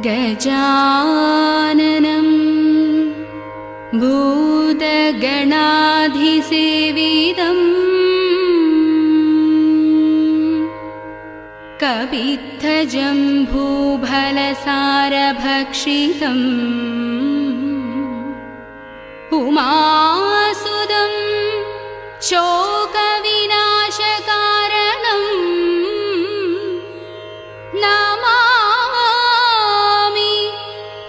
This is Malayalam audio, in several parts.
ഗജാനനം ഭൂതഗണാധിസേവിതം കപിത്തജംഭൂഫലസാരഭക്ഷിതം ഉമാസുതം ശോകവിനാശകാരണം നമാമി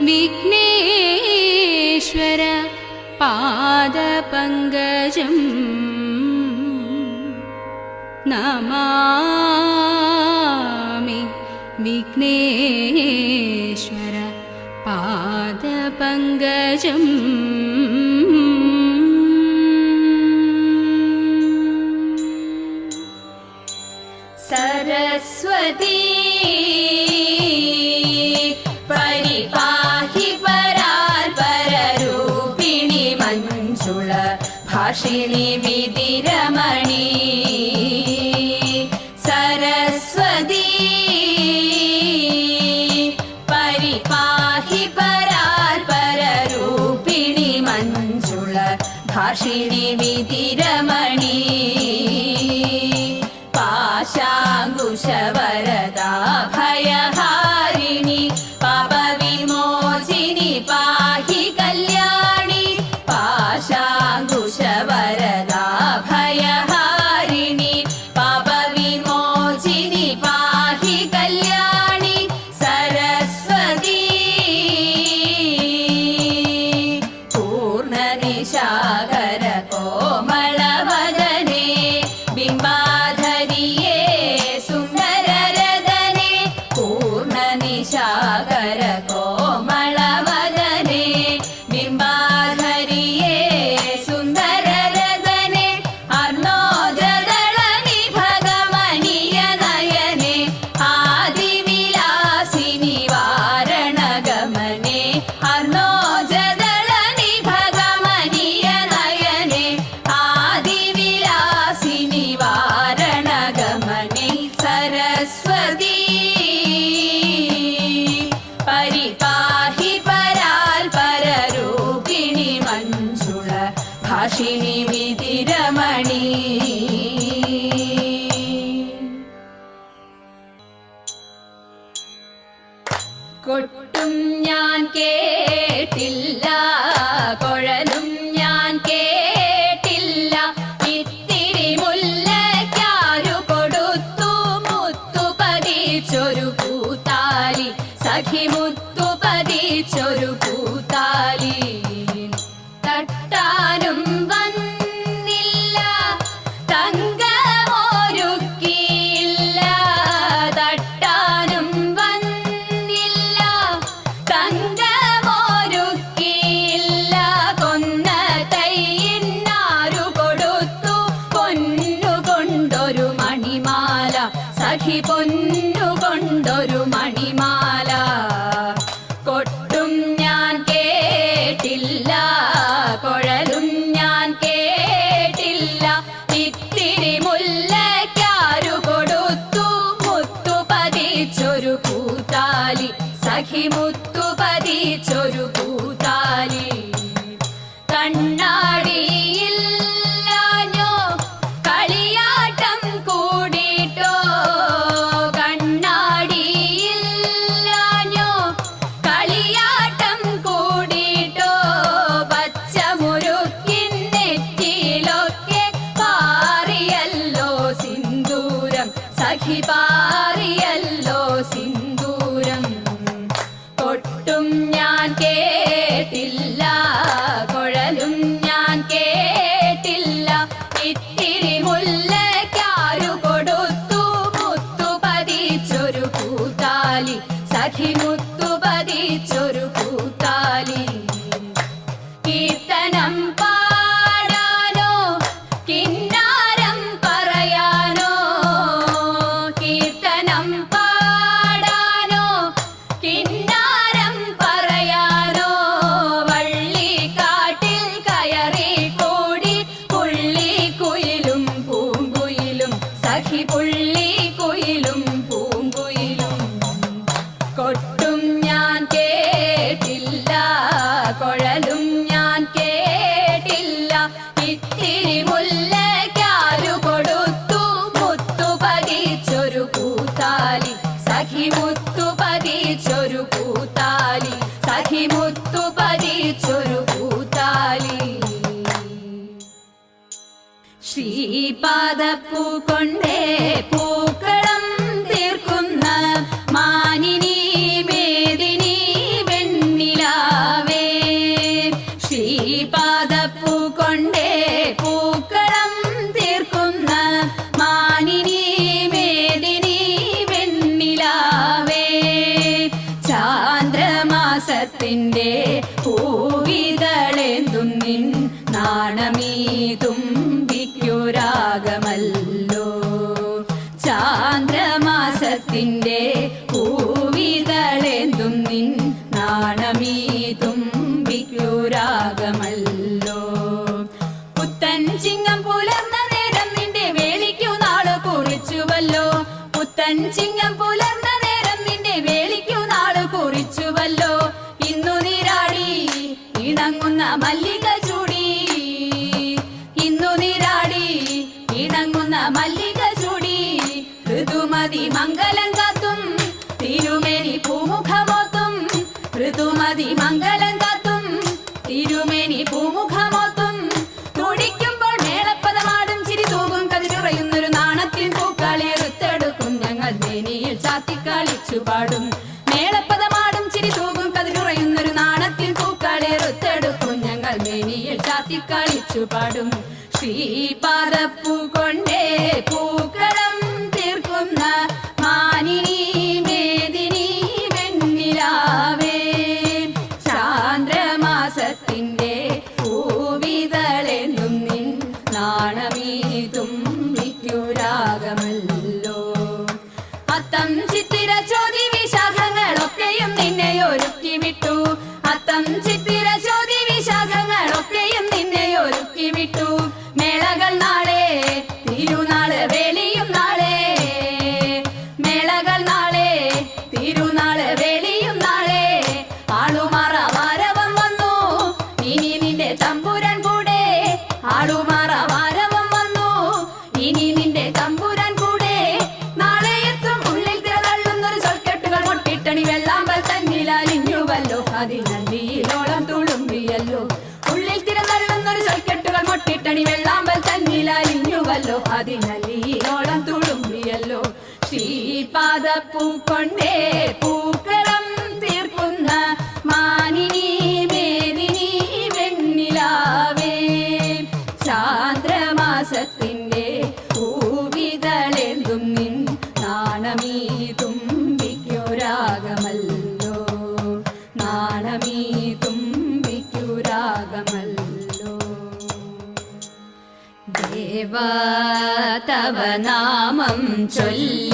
വിഘ്നേശ്വര പാദപങ്കജം നമാമി വിഘ്നേശ്വര പാദപങ്കജം सरस्वती परिपाहि पराल्पररूपिणि मञ्जुळ भाषिणि विधिरमणि सरस्वती परिपाहि पराल्पररूपिणि मञ्जुळ भाषिणि विधिरमणि पाशाङ्कुशवरदा भयहारिणि पापविमोचिनि पाहि कल्याणि पाशाङ्कुशवरदा भयहारिणि पापविमोचिनि पाहि कल्याणि सरस्वती पूर्णनिशाकर कोमलवदने बिम्बा सागर कोमलवदने बिम्बाधरिये सुन्दररदने अर्णोजदलनिभगमनीय नयने आदिविलासिनि वारणगमने अर्णोजदलनिभगमनीय नयने आदिविलासिनि वारणगमने सरस्वती परिपाहि पराल्पररूपिणि मञ्जुळ भाषिणि विधिरमणि കൊട്ടും ഞാൻ കേട്ടില്ല കുഴലും ഞാൻ കേട്ടില്ല ഇത്തിരി മുല്ലയ്ക്കാരു കൊടുത്തു മുത്തു പതിച്ചൊരു പൂത്താലി സഖി മുത്തു പതിച്ചൊരു പൂത്താലി തട്ടാനും വന്നില്ല തങ്കമൊരുക്കിയില്ല തട്ടാനും വന്നില്ല തങ്കമൊരുക്കിയില്ല കൊന്ന കൈയിന്നാരു കൊടുത്തു പൊന്നുകൊണ്ടൊരു മണിമാല സഖി പൊന്നുകൊണ്ടൊരു മണിമാല കൊട്ടും ഞാൻ കേട്ടില്ല കുഴലും ഞാൻ കേട്ടില്ല ഇത്തിരി മുല്ലയ്ക്കാരു കൊടുത്തു മുത്തു പതിച്ചൊരു പൂത്താലി സഖി മുത്തു പതിച്ചൊരു പൂത്താലി കണ്ണാടിയില്ലാഞ്ഞോ കളിയാട്ടം കൂടിട്ടോ കണ്ണാടിയില്ലാഞ്ഞോ കളിയാട്ടം കൂടിട്ടോ പച്ചമുരുക്കിൻ നെറ്റിയിലൊക്കെ പാറിയല്ലോ സിന്ദൂരം സഖി പാറിയല്ലോ സിന്ദൂരം കൊട്ടും ഞാൻ കേട്ടില്ല കുഴലും ഞാൻ കേട്ടില്ല ഇത്തിരി മുല്ലയ്ക്കാരു കൊടുത്തു മുത്തു പതിച്ചൊരു പൂത്താലി സഖി മുത്തു പതിച്ചൊരു പൂത്താലി കീർത്തനം പാടാനോ കിന്നാരം പറയാനോ കീർത്തനം പാടാനോ കിന്നാരം പറയാനോ വള്ളിക്കാട്ടിൽ കയറി കൂടി പുള്ളിക്കുയിലും പൂങ്കുയിലും സഖി പുള്ളിക്കുയിലും പൂങ്കുയിലും കൊട്ടും പാദപ്പൂ കൊണ്ടേ പൂക്കളം തീർക്കുന്ന മാനിനി മേദിനി വെണ്ണിലാവേ ശ്രീപാദപ്പൂ കൊണ്ടേ പൂക്കളം തീർക്കുന്ന മാനിനി മേദിനി വെണ്ണിലാവേ ചാന്ദ്രമാസത്തിന്റെ പൂവിതളെന്തും നിൻ നാണമീ തുമ്പിക്കുരാഗമല്ലോ ചാന്ദ്രമാസത്തിന്റെ പൂവിതളെന്തും നിൻ നാണമീ തുമ്പിക്കുരാഗമല്ലോ പുത്തൻ ചിങ്ങം പുലർന്ന നേരം നിന്റെ വേളിക്കു നാള് കുറിച്ചുവല്ലോ പുത്തൻ ചിങ്ങം പുലർന്ന നേരം നിന്റെ വേളിക്കു നാള് കുറിച്ചുവല്ലോ ഇന്നു നീരാടി ഇണങ്ങുന്ന മല്ലിക ചൂടി ഇന്നു നീരാടി ഇണങ്ങുന്ന മല്ലിക ചൂടി ഋതുമതി മംഗലം കാത്തും തിരുമേനി പൂമുഖമോത്തും ഋതുമതി മംഗലം കാത്തും തിരുമേനി പൂമുഖമോത്തും തുടിക്കുമ്പോൾ മേളപ്പദമാടും ചിരി തൂകും കതിരുറയുന്നൊരു നാണത്തിൻ പൂക്കളി ഋത്തെടുക്കും ഞങ്ങൾ മേനിയിൽ ചാത്തിക്കളിച്ചു പാടും മേളപ്പദമാടും ചിരി തൂകും കതിരുറയുന്നൊരു നാണത്തിൻ പൂക്കളി ഋത്തെടുക്കും ഞങ്ങൾ മേനിയിൽ ചാത്തിക്കളിച്ചു പാടും ശ്രീപാദപ്പൂ കൊണ്ടേ പൂക്കളം തീർക്കുന്ന മാനിനി മേദിനി വെണ്ണിലാവേ ചാന്ദ്രമാസത്തിന്റെ പൂവിതളെന്നും നിൻ നാണമീ തുമ്പിക്കുരാഗമല്ലോ അത്തം ചിത്തിര ചോതി വിശാഖങ്ങളൊക്കെയും നിന്നെ ഒരുക്കി വിട്ടു അത്തം ചിത്തിര ചോതി വിശാഖങ്ങളൊക്കെയും നിന്നെ ഒരുക്കി വിട്ടു മേളകൾ നാളെ തിരുനാള് വേളിയും നാളെ മേളകൾ നാളെ തിരുനാള് വേളിയും നാളെ ആളുമാറ വാരവം വന്നു ഇനി നിന്റെ തമ്പുരാൻ കൂടെ ആളുമാറ വാരവം വന്നു ഇനി നിന്റെ തമ്പുരാൻ കൂടെ നാളെ എത്തും ഉള്ളിൽ തിരതള്ളുന്നൊരു ചൊൽക്കെട്ടുകൾ മൊട്ടിട്ടണി വെള്ളാമ്പൽ തന്നിലലിഞ്ഞുവല്ലോ അതിനല്ലിയിലോളം തുളുമ്പിയല്ലോ ഉള്ളിൽ തിരതള്ളുന്നൊരു ചൊൽക്കെട്ടുകൾ മൊട്ടിട്ടണി വെള്ളാമ്പൽ തന്നിലലിഞ്ഞുവല്ലോ അതിനല്ലിയിലോളം തുളുമ്പിയല്ലോ ശ്രീപാദപ്പൂ കൊണ്ടേ പൂക്കളം തീർക്കുന്ന മാനിനി മേദിനി വെണ്ണിലാവേ ചാന്ദ്രമാസത്തിന്റെ പൂവിതളെന്തും നിൻ നാണമീ തുമ്പിക്കുരാഗമല്ലോ നാണമീ തുമ്പിക്കുരാഗമല്ലോ ദേവാ തവ നാമം ചൊല്ലി